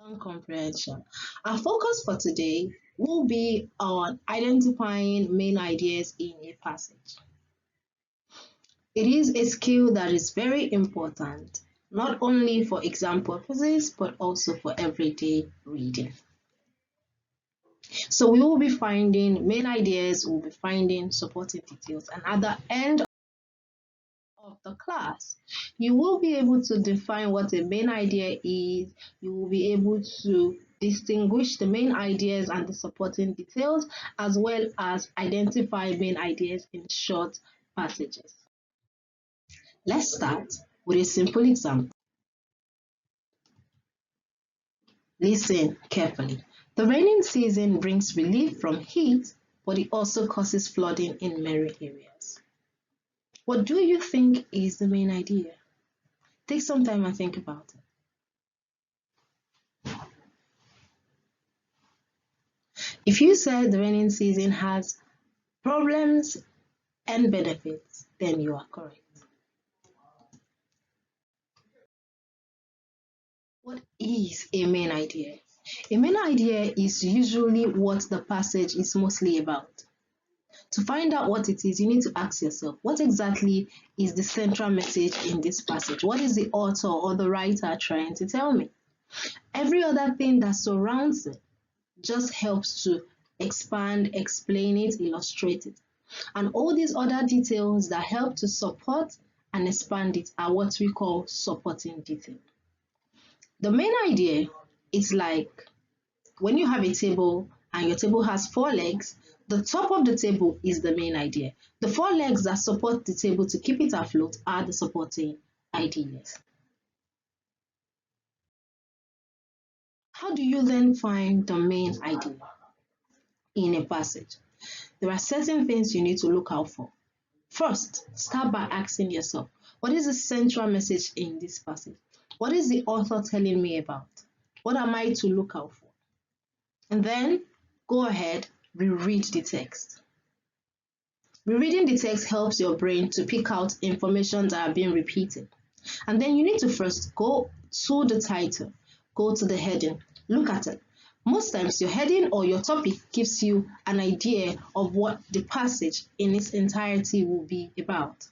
on comprehension. Our focus for today will be on identifying main ideas in a passage. It is a skill that is very important, not only for exam purposes, but also for everyday reading. So we will be finding main ideas, we'll be finding supporting details, and at the end of the class, you will be able to define what a main idea is. You will be able to distinguish the main ideas and the supporting details, as well as identify main ideas in short passages. Let's start with a simple example. Listen carefully. The rainy season brings relief from heat, but it also causes flooding in many areas. What do you think is the main idea? Take some time and think about it. If you said the rainy season has problems and benefits, then you are correct. What is a main idea? A main idea is usually what the passage is mostly about. To find out what it is, you need to ask yourself, what exactly is the central message in this passage? What is the author or the writer trying to tell me? Every other thing that surrounds it just helps to expand, explain it, illustrate it. And all these other details that help to support and expand it are what we call supporting detail. The main idea is like when you have a table and your table has 4 legs, the top of the table is the main idea. The 4 legs that support the table to keep it afloat are the supporting ideas. How do you then find the main idea in a passage? There are certain things you need to look out for. First, start by asking yourself, what is the central message in this passage? What is the author telling me about? What am I to look out for? And then go ahead, reread the text. Rereading the text helps your brain to pick out information that are being repeated. And then you need to first go to the title, go to the heading, look at it. Most times your heading or your topic gives you an idea of what the passage in its entirety will be about.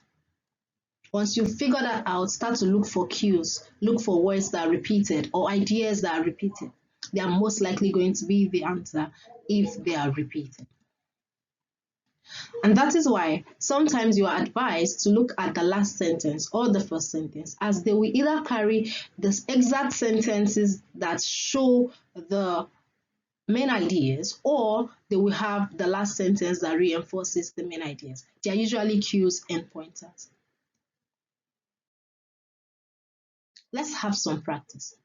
Once you figure that out, start to look for cues, look for words that are repeated or ideas that are repeated. They are most likely going to be the answer if they are repeated. And that is why sometimes you are advised to look at the last sentence or the first sentence, as they will either carry the exact sentences that show the main ideas, or they will have the last sentence that reinforces the main ideas. They are usually cues and pointers. Let's have some practice.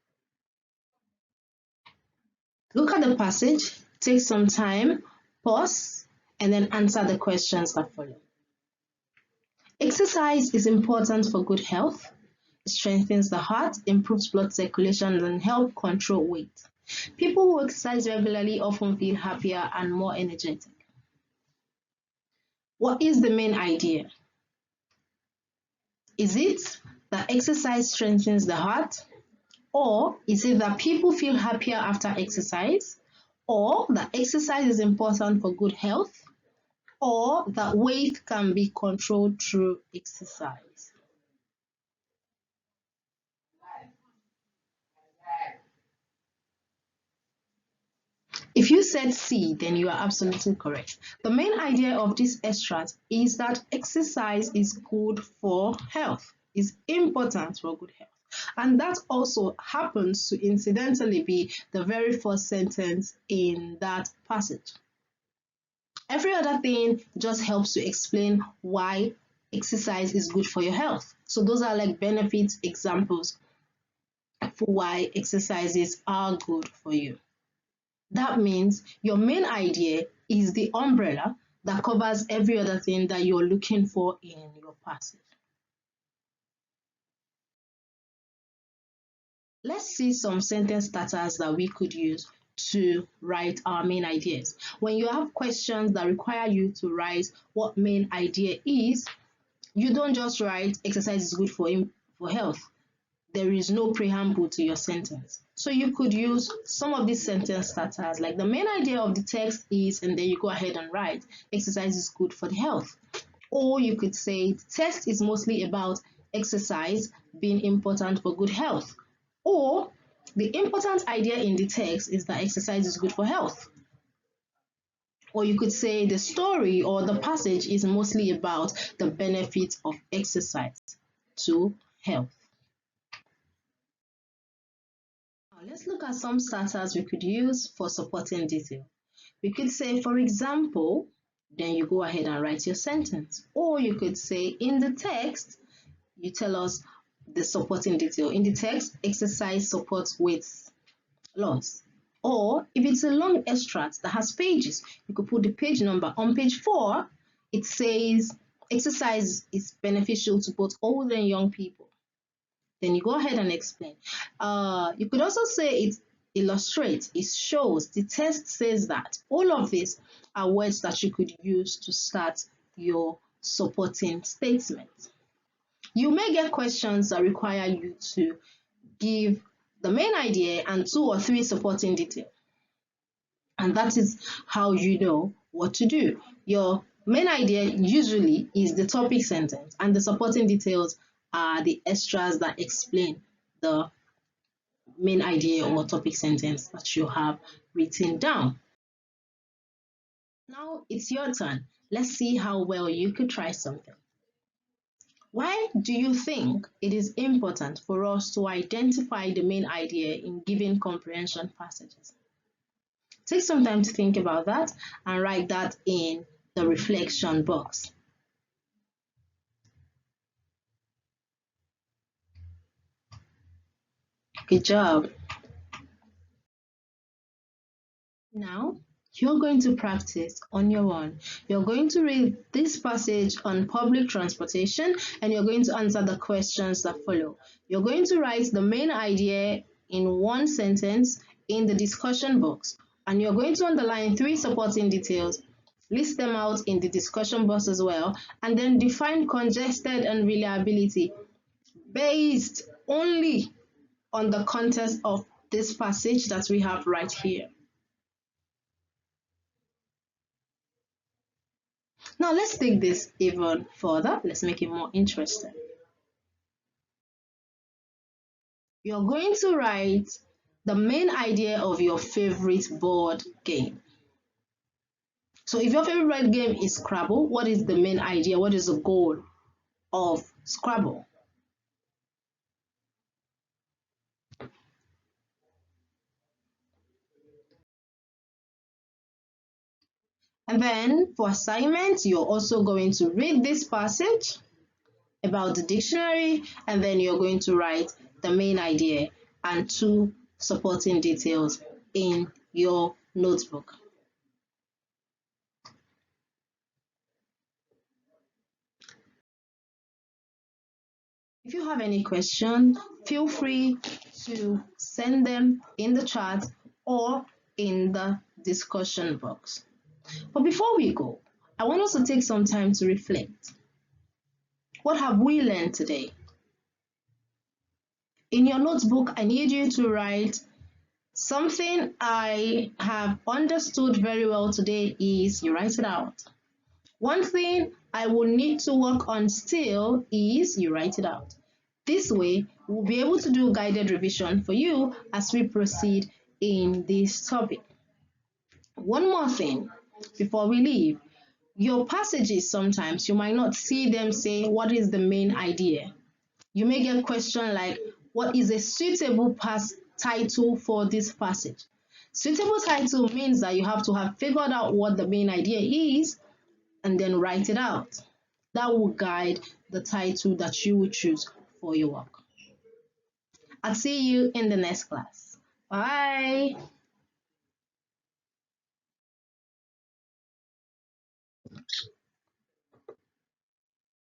Look at the passage, take some time, pause, and then answer the questions that follow. Exercise is important for good health. It strengthens the heart, improves blood circulation, and helps control weight. People who exercise regularly often feel happier and more energetic. What is the main idea? Is it that exercise strengthens the heart? Or is it that people feel happier after exercise? Or that exercise is important for good health? Or that weight can be controlled through exercise? If you said C, then you are absolutely correct. The main idea of this extract is that exercise is good for health, is important for good health. And that also happens to incidentally be the very first sentence in that passage. Every other thing just helps to explain why exercise is good for your health. So those are like benefits examples for why exercises are good for you. That means your main idea is the umbrella that covers every other thing that you're looking for in your passage. Let's see some sentence starters that we could use to write our main ideas. When you have questions that require you to write what main idea is, you don't just write exercise is good for health. there is no preamble to your sentence. So you could use some of these sentence starters, like the main idea of the text is, and then you go ahead and write, exercise is good for the health. Or you could say, the text is mostly about exercise being important for good health. Or, the important idea in the text is that exercise is good for health. Or you could say the story or the passage is mostly about the benefits of exercise to health. Now, let's look at some starters we could use for supporting detail. We could say, for example, then you go ahead and write your sentence. Or you could say, in the text, you tell us the supporting detail. In the text, exercise supports weight loss. Or if it's a long extract that has pages, you could put the page number. On page 4, it says exercise is beneficial to both old and young people. Then you go ahead and explain. You could also say it illustrates, it shows, the text says that. All of these are words that you could use to start your supporting statement. You may get questions that require you to give the main idea and 2 or 3 supporting details. And that is how you know what to do. Your main idea usually is the topic sentence, and the supporting details are the extras that explain the main idea or topic sentence that you have written down. Now it's your turn. Let's see how well you could try something. Why do you think it is important for us to identify the main idea in given comprehension passages? Take some time to think about that and write that in the reflection box. Good job. Now, you're going to practice on your own. You're going to read this passage on public transportation and you're going to answer the questions that follow. You're going to write the main idea in one sentence in the discussion box, and you're going to underline 3 supporting details, list them out in the discussion box as well, and then define congested and reliability based only on the context of this passage that we have right here. Now let's take this even further. Let's make it more interesting. You're going to write the main idea of your favorite board game. So if your favorite game is Scrabble, what is the main idea? What is the goal of Scrabble? And then for assignment, you're also going to read this passage about the dictionary, and then you're going to write the main idea and 2 supporting details in your notebook. If you have any questions, feel free to send them in the chat or in the discussion box. But before we go, I want us to take some time to reflect. What have we learned today? In your notebook, I need you to write something I have understood very well today is, you write it out. One thing I will need to work on still is, you write it out. This way, we'll be able to do guided revision for you as we proceed in this topic. One more thing before we leave. Your passages, sometimes you might not see them say, what is the main idea? You may get a question like, what is a suitable title for this passage? Suitable title means that you have to have figured out what the main idea is and then write it out. That will guide the title that you will choose for your work. I'll see you in the next class. Bye.